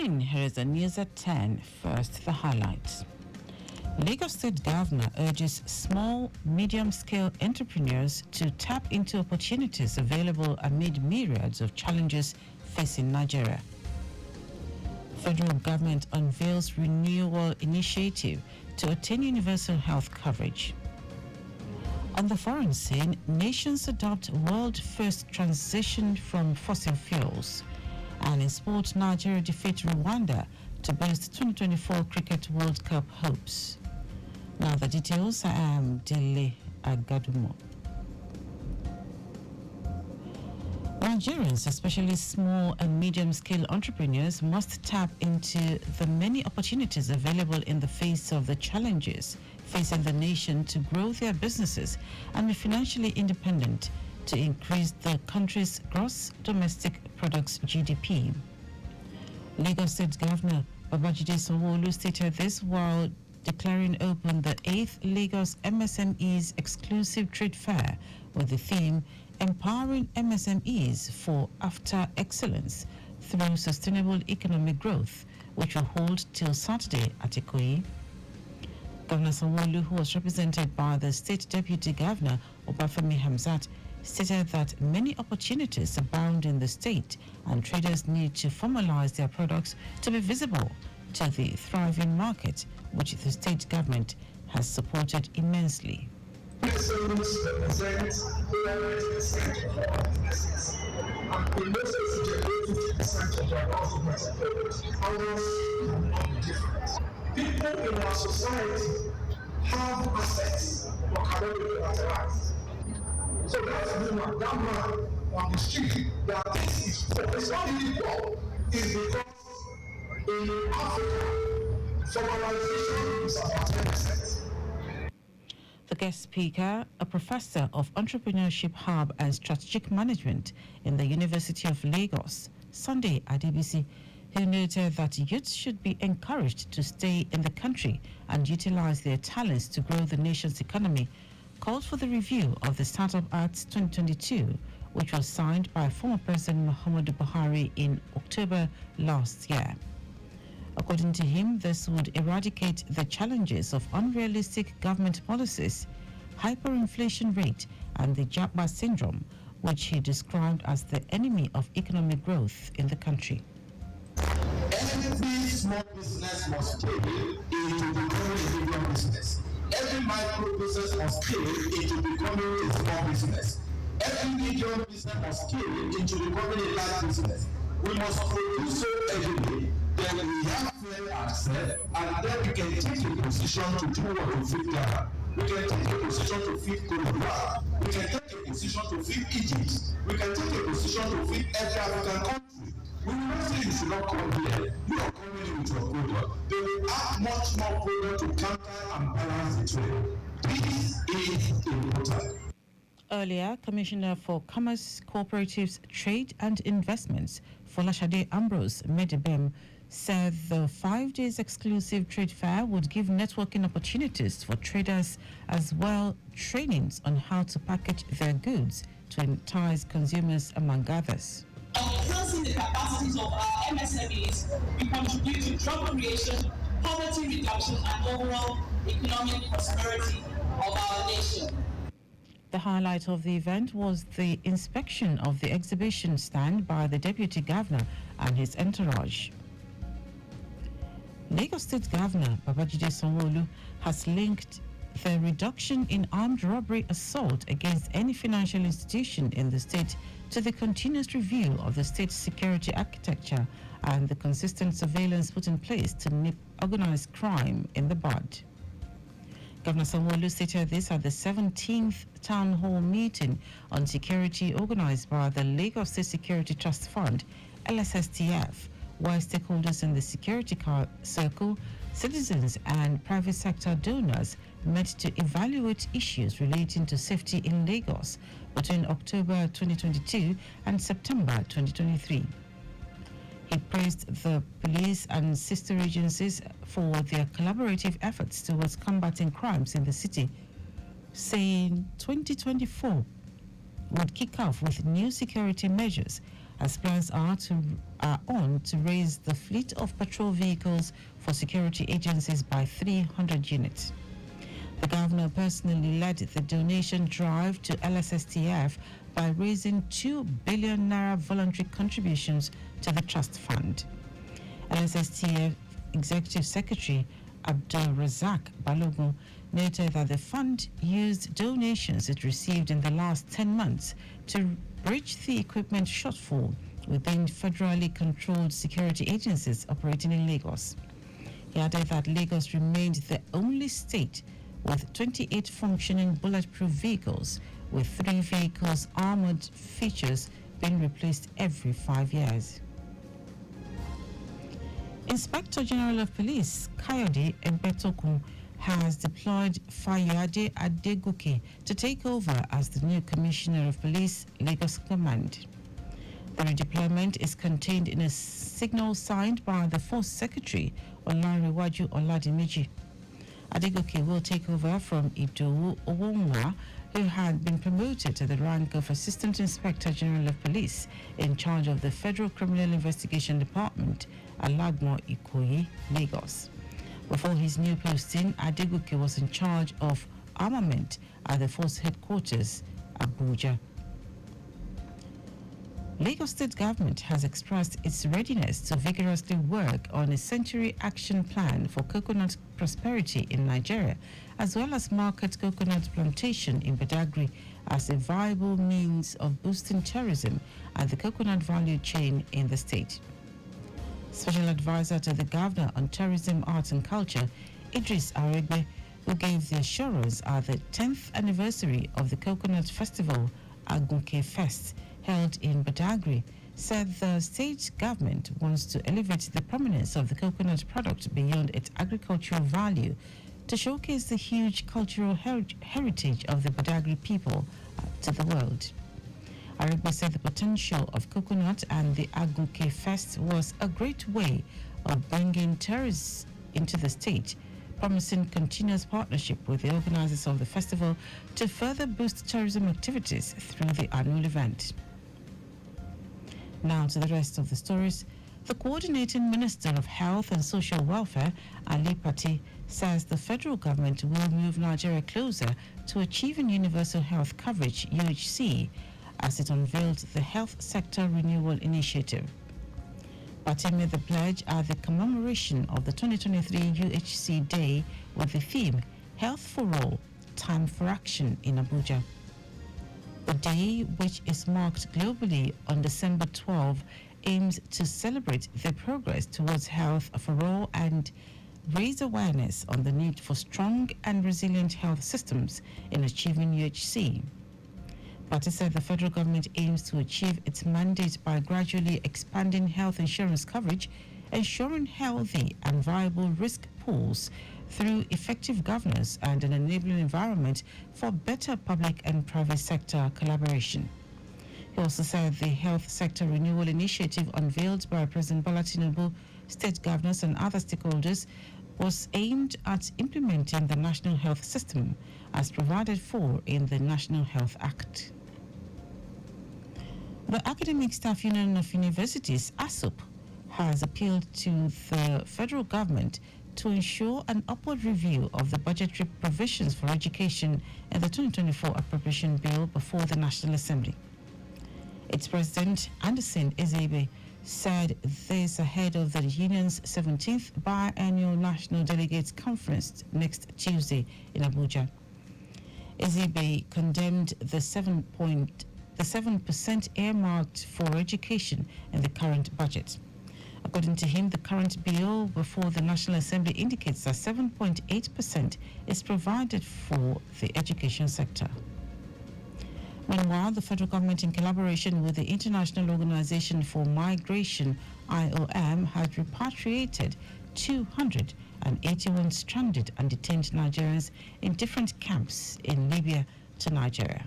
morning, here is the news at 10. First, the highlights. Lagos State Governor urges small, medium-scale entrepreneurs to tap into opportunities available amid myriads of challenges facing Nigeria. Federal government unveils renewal initiative to attain universal health coverage. On the foreign scene, nations adopt world-first transition from fossil fuels. And in sport, Nigeria defeat Rwanda to boost 2024 Cricket World Cup hopes. Now the details. I am Dele Agadumo. Nigerians, especially small and medium-scale entrepreneurs, must tap into the many opportunities available in the face of the challenges facing the nation to grow their businesses and be financially independent to increase the country's gross domestic products GDP. Lagos State Governor Babajide Sanwo-Olu stated this while declaring open the 8th Lagos MSMEs Exclusive Trade Fair with the theme Empowering MSMEs for After Excellence through Sustainable Economic Growth, which will hold till Saturday at Ikoyi. Governor Sanwo-Olu, who was represented by the State Deputy Governor Obafemi Hamzat, stated that many opportunities abound in the state and traders need to formalize their products to be visible to the thriving market, which the state government has supported immensely. SMEs represent over 90% of our businesses, and in most cases generate 50% of our gross domestic product. Ours are not different. People in our society have assets but cannot be collateralized. So that's the man, that man on the street that this is poor. It's not really poor. It's because in Africa, formalization is about 10%. The guest speaker, a professor of entrepreneurship hub and strategic management in the University of Lagos, Sunday Adebisi, who noted that youths should be encouraged to stay in the country and utilize their talents to grow the nation's economy, called for the review of the Startup Act 2022, which was signed by former President Muhammadu Buhari in October last year. According to him, this would eradicate the challenges of unrealistic government policies, hyperinflation rate, and the Japa syndrome, which he described as the enemy of economic growth in the country. Every small business must scale into becoming a medium business. Every micro business must scale into becoming a small business. Every medium business must scale into becoming a large business. We must produce so every day. Then we have fair access, and then we can take a position to do what we feel there. We can take a position to feed Colombia. We can take a position to feed Egypt. We can take a position to feed every African country. We will not say you should not come here. You are coming in with your product. They will add much more product to counter and balance the trade. This is important. Earlier, Commissioner for Commerce, Cooperatives, Trade and Investments, Folashade Ambrose Medebem, said the 5 days exclusive trade fair would give networking opportunities for traders as well trainings on how to package their goods to entice consumers, among others. Enhancing the capacities of our MSMEs will contribute to job creation, poverty reduction, and overall economic prosperity of our nation. The highlight of the event was the inspection of the exhibition stand by the Deputy Governor and his entourage. Lagos State Governor Babajide Sanwo-Olu has linked the reduction in armed robbery assault against any financial institution in the state to the continuous review of the state's security architecture and the consistent surveillance put in place to nip organized crime in the bud. Governor Sanwo-Olu stated this at the 17th Town Hall meeting on security organized by the Lagos State Security Trust Fund, LSSTF, where stakeholders in the security circle, citizens and private sector donors met to evaluate issues relating to safety in Lagos between October 2022 and September 2023. He praised the police and sister agencies for their collaborative efforts towards combating crimes in the city, saying 2024 would kick off with new security measures as plans are on to raise the fleet of patrol vehicles for security agencies by 300 units. The governor personally led the donation drive to LSSTF by raising 2 billion naira voluntary contributions to the trust fund. LSSTF Executive Secretary Abdul Razak Balogun noted that the fund used donations it received in the last 10 months to bridge the equipment shortfall within federally controlled security agencies operating in Lagos. He added that Lagos remained the only state with 28 functioning bulletproof vehicles, with 3 vehicles' armored features being replaced every 5 years. Inspector General of Police Kayode Egbetokun has deployed Fayade Adegoke to take over as the new Commissioner of Police, Lagos Command. The redeployment is contained in a signal signed by the Force Secretary, Olanrewaju Oladimeji. Adegoke will take over from Idowu Owonwa, who had been promoted to the rank of Assistant Inspector General of Police in charge of the Federal Criminal Investigation Department, Alagmo Ikoyi, Lagos. Before his new posting, Adegoke was in charge of armament at the Force Headquarters, Abuja. Lagos State Government has expressed its readiness to vigorously work on a century action plan for coconut prosperity in Nigeria, as well as market coconut plantation in Badagry as a viable means of boosting tourism and the coconut value chain in the state. Special Advisor to the Governor on Tourism, Arts and Culture, Idris Aregbe, who gave the assurance at the 10th anniversary of the Coconut Festival, Agunke Fest, held in Badagry, said the state government wants to elevate the prominence of the coconut product beyond its agricultural value to showcase the huge cultural heritage of the Badagry people to the world. Aregbe said the potential of coconut and the Agunke Fest was a great way of bringing tourists into the state, promising continuous partnership with the organizers of the festival to further boost tourism activities through the annual event. Now to the rest of the stories. The Coordinating Minister of Health and Social Welfare, Ali Pati, says the federal government will move Nigeria closer to achieving universal health coverage, UHC, as it unveiled the Health Sector Renewal Initiative. Pati made the pledge at the commemoration of the 2023 UHC Day with the theme Health for All, Time for Action in Abuja. The day, which is marked globally on December 12, aims to celebrate the progress towards health for all and raise awareness on the need for strong and resilient health systems in achieving UHC. Pati said the federal government aims to achieve its mandate by gradually expanding health insurance coverage, ensuring healthy and viable risk pools through effective governance and an enabling environment for better public and private sector collaboration. He also said the Health Sector Renewal Initiative unveiled by President Bola Tinubu, state governors and other stakeholders was aimed at implementing the national health system as provided for in the National Health Act. The Academic Staff Union of Universities, ASUP, has appealed to the federal government to ensure an upward review of the budgetary provisions for education in the 2024 appropriation bill before the National Assembly. Its president, Anderson Ezebe, said this ahead of the union's 17th biannual National Delegates Conference next Tuesday in Abuja. Ezebe condemned the 7% earmarked for education in the current budget. According to him, the current bill before the National Assembly indicates that 7.8% is provided for the education sector. Meanwhile, the federal government, in collaboration with the International Organization for Migration, IOM, has repatriated 281 stranded and detained Nigerians in different camps in Libya to Nigeria.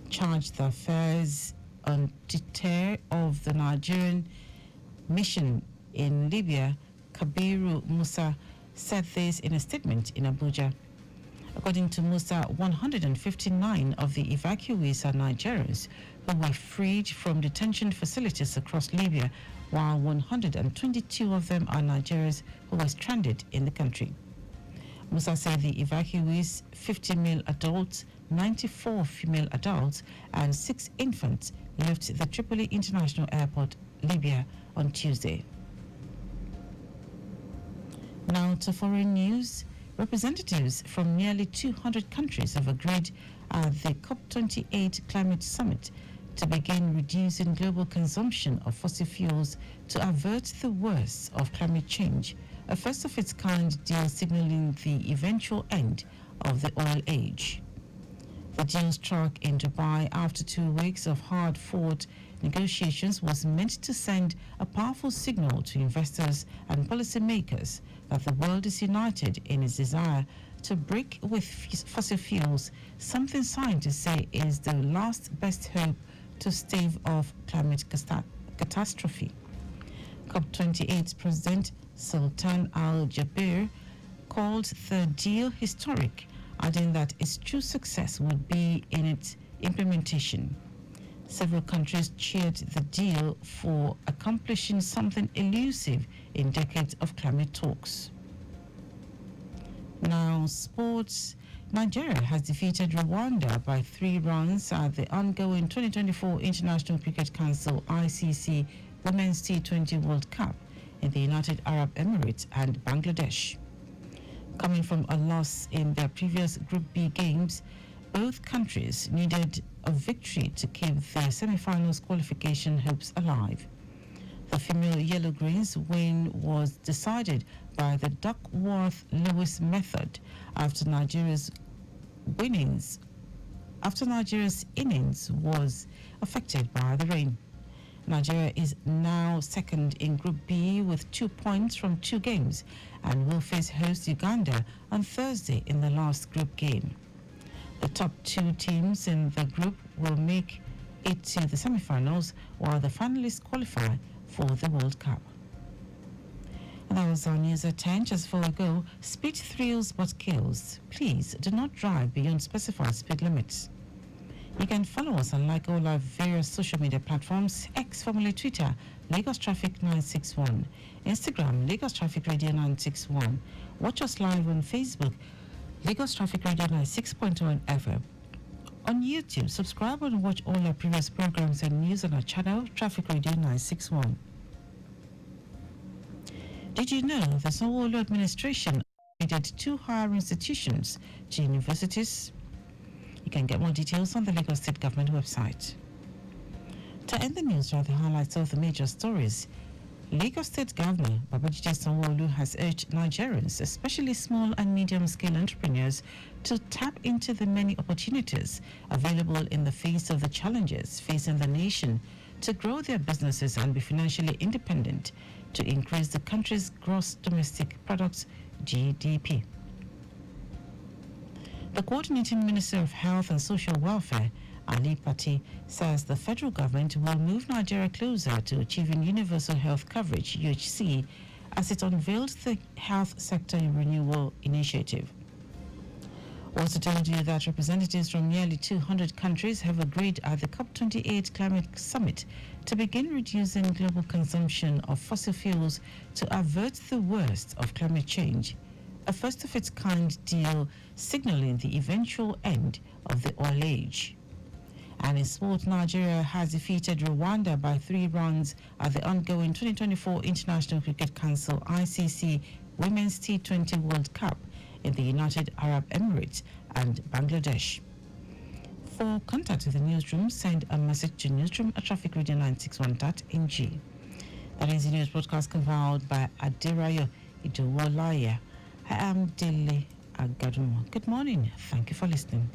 Charged the affairs on deter of the Nigerian mission in Libya, Kabiru Musa, said this in a statement in Abuja. According to Musa, 159 of the evacuees are Nigerians who were freed from detention facilities across Libya, while 122 of them are Nigerians who were stranded in the country. Musa said the evacuees, 50 male adults, 94 female adults, and 6 infants left the Tripoli International Airport, Libya, on Tuesday. Now to foreign news. Representatives from nearly 200 countries have agreed at the COP28 Climate Summit to begin reducing global consumption of fossil fuels to avert the worst of climate change, a first-of-its-kind deal signaling the eventual end of the oil age. The deal struck in Dubai after 2 weeks of hard-fought negotiations was meant to send a powerful signal to investors and policymakers that the world is united in its desire to break with fossil fuels, something scientists say is the last best hope to stave off climate catastrophe. COP28 President Sultan Al Jaber called the deal historic, adding that its true success would be in its implementation. Several countries cheered the deal for accomplishing something elusive in decades of climate talks. Now, sports. Nigeria has defeated Rwanda by 3 runs at the ongoing 2024 International Cricket Council ICC Women's T20 World Cup in the United Arab Emirates and Bangladesh. Coming from a loss in their previous Group B games, both countries needed a victory to keep their semi-finals qualification hopes alive. The female Yellow-Greens win was decided by the Duckworth-Lewis method after Nigeria's innings was affected by the rain. Nigeria is now second in Group B with 2 points from 2 games and will face host Uganda on Thursday in the last group game. The top 2 teams in the group will make it to the semi-finals, while the finalists qualify for the World Cup. And that was our news at 10. Just before we go, speed thrills but kills. Please do not drive beyond specified speed limits. You can follow us and like all our various social media platforms: X, formerly Twitter, Lagos Traffic 961, Instagram, Lagos Traffic Radio 961. Watch us live on Facebook, Lagos Traffic Radio 96.1 FM. On YouTube, subscribe and watch all our previous programs and news on our channel, Traffic Radio 961. Did you know the Sanwo-Olu administration added 2 higher institutions to universities? You can get more details on the Lagos State Government website. To end the news are the highlights of the major stories. Lagos State Governor Babajide Sanwo-Olu has urged Nigerians, especially small and medium-scale entrepreneurs, to tap into the many opportunities available in the face of the challenges facing the nation to grow their businesses and be financially independent to increase the country's gross domestic product (GDP). The Coordinating Minister of Health and Social Welfare, Ali Pati, says the federal government will move Nigeria closer to achieving universal health coverage (UHC) as it unveiled the Health Sector Renewal Initiative. Also told you that representatives from nearly 200 countries have agreed at the COP28 Climate Summit to begin reducing global consumption of fossil fuels to avert the worst of climate change, a first-of-its-kind deal signaling the eventual end of the oil age. And in sport, Nigeria has defeated Rwanda by 3 runs at the ongoing 2024 International Cricket Council ICC Women's T20 World Cup in the United Arab Emirates and Bangladesh. For contact with the newsroom, send a message to newsroom@trafficradio961.ng. That is the news broadcast compiled by Adirayo Idowolaya. I am Dele Agadumo. Good morning. Thank you for listening.